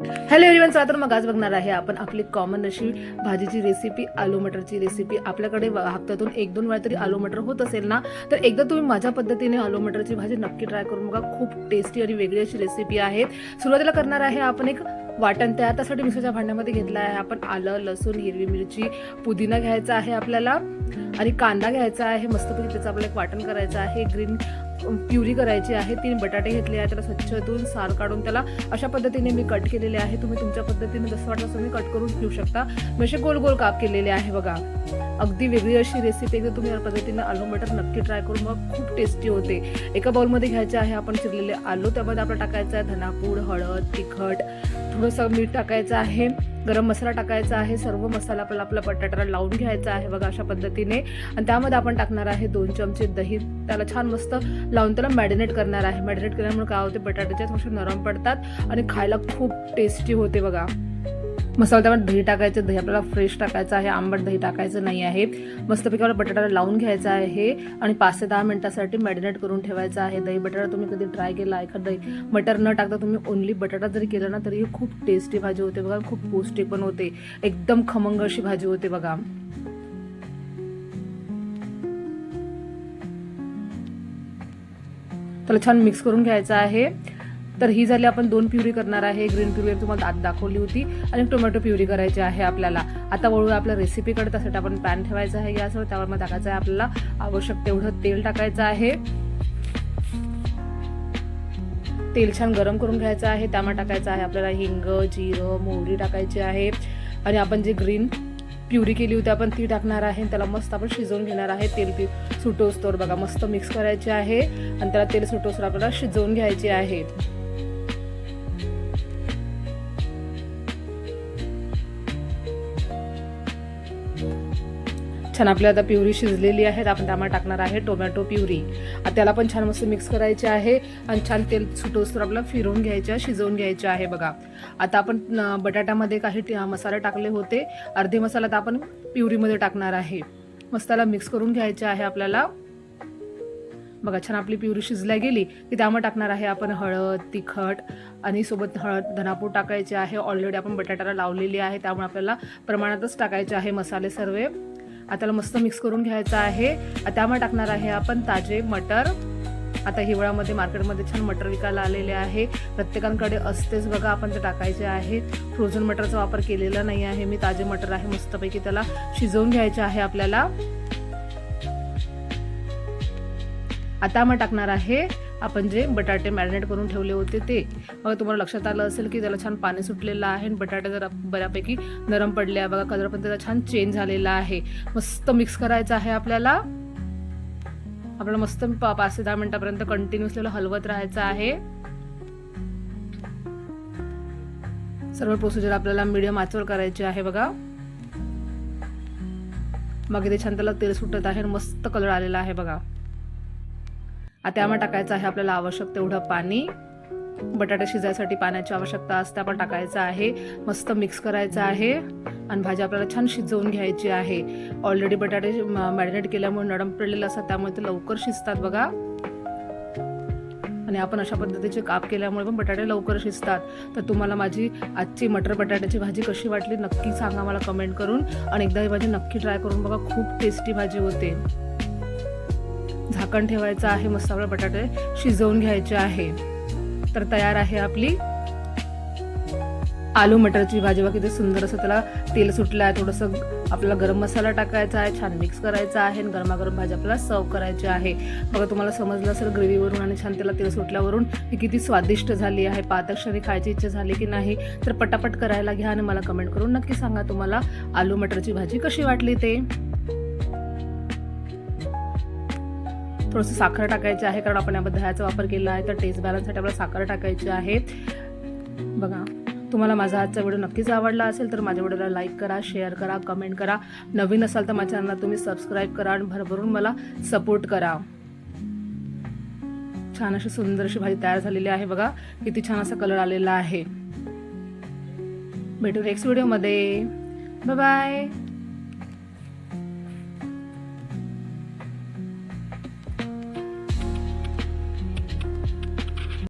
Hello everyone, चला तर मग आज बघणार आहे आपण आपली कॉमन अशी भाजीची रेसिपी, आलू मटरची रेसिपी. आपल्याकडे हप्त्यातून 1-2 वेळा तरी आलू मटर होत असेल ना, तर एकदा तुम्ही माझ्या पद्धतीने आलू मटरची भाजी नक्की ट्राय करून बघा. खूप टेस्टी आणि वेगळी अशी रेसिपी आहे. सुरुवातीला करणार आहे आपण एक वाटण तयार. त्यासाठी मिक्सरच्या भांड्यामध्ये घेतला आहे आपण आलं, लसूण, हिरवी मिरची, पुदिना घ्यायचा आहे आपल्याला आणि कांदा घ्यायचा आहे. मस्तपैकी त्याचं आपल्याला एक वाटण करायचं आहे. ग्रीन प्युरी करायची आहे. 3 बटाटे घेतले आहे, त्याला स्वच्छ धुवून साल काढून त्याला अशा पद्धतीने मी कट केलेले आहे. तुम्ही तुमच्या पद्धतीने जसं वाटतं तुम्ही कट करून घेऊ शकता. मी असे गोल गोल काप केलेले आहे बघा. अगदी वेगळी अशी रेसिपी. एकदा तुम्ही या पद्धतीने आलू मटर नक्की ट्राय करून बघा, खूप टेस्टी होते. एका बाउलमध्ये घ्यायचे आहे आपण चिरलेले आलू. त्यामध्ये आपल्याला टाकायचं आहे धनापूड, हळद, तिखट, थोडंसं मीठ टाकायचं आहे, गरम मसाला टाकायचा आहे. सर्व मसाला आपल्याला आपल्या बटाट्याला लावून घ्यायचा आहे बघा अशा पद्धतीने. आणि त्यामध्ये आपण टाकणार आहे 2 चमचे दही. त्याला छान मस्त लावून त्याला मॅरिनेट करणार आहे. मॅरिनेट केल्यामुळे काय होते, बटाट्याचे थोडेसे नरम पडतात आणि खायला खूप टेस्टी होते बघा. मसाला त्यामध्ये दही टाकायचं. दही आपल्याला फ्रेश टाकायचं आहे, आंबट दही टाकायचं नाही आहे. मस्तपैकी आपल्याला बटाट्याला लावून घ्यायचा आहे आणि 5 ते 10 मिनिटासाठी मॅरिनेट करून ठेवायचं आहे. दही बटाटा तुम्ही कधी ट्राय केला एखादं दही मटर न टाकता तुम्ही ओनली बटाटा जरी केलं ना तरी खूप टेस्टी भाजी होते बघा. खूप पौष्टिक पण होते, एकदम खमंग अशी भाजी होते बघा. त्याला छान मिक्स करून घ्यायचं आहे. तर ही झाली. आपण 2 प्युरी करणार आहे. ग्रीन प्युरी तुम्हाला आत दाखवली होती आणि टोमॅटो प्युरी करायची आहे आपल्याला. आता वळूया आपल्या रेसिपीकडे. त्यासाठी आपण पॅन ठेवायचा आहे गॅसवर. त्यावर मग टाकायचं आहे आपल्याला आवश्यक तेवढं तेल टाकायचं आहे. तेल छान गरम करून घ्यायचं आहे. त्यामध्ये टाकायचं आहे आपल्याला हिंग, जिरं, मोहरी टाकायची आहे आणि आपण जे ग्रीन प्युरी केली होती आपण ती टाकणार आहे. त्याला मस्त आपण शिजवून घेणार आहे. तेल सुटोस्तोवर बघा मस्त मिक्स करायचे आहे आणि त्याला तेल सुटोस्तोवर आपल्याला शिजवून घ्यायचे आहे. छान आपल्या आता प्युरी शिजलेली आहे. आपण त्यामध्ये टाकणार आहे टोमॅटो प्युरी. त्याला पण छान मस्त मिक्स करायचे आहे आणि छान तेल सुटोस्तोवर आपल्याला फिरवून घ्यायचे, शिजवून घ्यायचे आहे बघा. आता आपण बटाट्यामध्ये काही मसाले टाकले होते. अर्धे मसाला तर आपण प्युरीमध्ये टाकणार आहे. मस्त त्याला मिक्स करून घ्यायचे आहे आपल्याला बघा. छान आपली प्युरी शिजल्या गेली की त्यामध्ये टाकणार आहे आपण हळद, तिखट आणि सोबत धनापूड टाकायचे आहे. ऑलरेडी आपण बटाट्याला लावलेली आहे त्यामुळे आपल्याला प्रमाणातच टाकायचे आहे मसाले सर्व. आता मस्त मिक्स करून घ्यायचं आहे. त्यामध्ये टाकणार आहे आपण ताजे मटर. आता हिवाळ्यामध्ये मार्केटमध्ये छान मटर विकायला आलेले आहे. प्रत्येकांकडे असतेच बघा. आपण ते टाकायचे आहे. फ्रोझन मटरचा वापर केलेला नाही आहे मी. ताजे मटर आहे. मस्तपैकी त्याला शिजवून घ्यायचे आहे आपल्याला. आता मग टाकणार आहे आपण जे बटाटे मॅरिनेट करून ठेवले होते ते. बघा तुम्हाला लक्षात आलं असेल की त्याला छान पाणी सुटलेलं आहे आणि बटाटे जरा बऱ्यापैकी नरम पडले आहे बघा. कलर पण त्याचा छान चेंज झालेला आहे. मस्त मिक्स करायचं आहे आपल्याला मस्त 5 ते 10 मिनिटापर्यंत कंटिन्युअसली हलवत राहायचं आहे. सर्व प्रोसिजर आपल्याला मीडियम आचवर करायची आहे बघा. मग इथे छान त्याला तेल सुटत आहे आणि मस्त कलर आलेला आहे बघा. आता त्यामध्ये टाकायचं आहे आपल्याला आवश्यक तेवढं पाणी. बटाटे शिजायसाठी पाण्याची आवश्यकता असते. आपण टाकायचं आहे. मस्त मिक्स करायचं आहे आणि भाजी आपल्याला छान शिजवून घ्यायची आहे. ऑलरेडी बटाटे मॅरिनेट केल्यामुळे नरम पडलेले असतात त्यामुळे ते लवकर शिजतात बघा. आणि आपण अशा पद्धतीचे काप केल्यामुळे पण बटाटे लवकर शिजतात. तर तुम्हाला माझी आजची मटर बटाट्याची भाजी कशी वाटली नक्की सांगा मला कमेंट करून. आणि एकदा ही भाजी नक्की ट्राय करून बघा. खूप टेस्टी भाजी होते. झाकण ठेवायचं आहे. मस्त आपले बटाटे शिजवून घ्यायचे आहे. तर तयार आहे आपली आलू मटरची भाजी. बघा किती सुंदर असं त्याला तेल सुटलं आहे. थोडंसं आपल्याला गरम मसाला टाकायचा आहे. छान मिक्स करायचा आहे आणि गरमागरम भाजी आपल्याला सर्व करायची आहे. बघा तुम्हाला समजलं असेल ग्रेव्हीवरून आणि छान त्याला तेल सुटल्यावरून ही किती स्वादिष्ट झाली आहे. पातक्षणी खायची इच्छा झाली की नाही तर पटापट करायला घ्या आणि मला कमेंट करून नक्की सांगा तुम्हाला आलू मटरची भाजी कशी वाटली ते. थोडंसं साखर टाकायची आहे कारण आपण यामध्ये दह्याचा वापर केला आहे. तर टेस्ट बॅलन्ससाठी आपल्याला साखर टाकायची आहे बघा. तुम्हाला माझा आजचा व्हिडिओ नक्कीच आवडला असेल तर माझ्या व्हिडिओला लाईक करा, शेअर करा, कमेंट करा. नवीन असाल तर माझ्या चॅनलला तुम्ही सबस्क्राईब करा आणि भरभरून मला सपोर्ट करा. छान अशी सुंदर अशी भाजी तयार झालेली आहे बघा. किती छान असा कलर आलेला आहे. भेटू नेक्स्ट व्हिडिओमध्ये. Bye bye.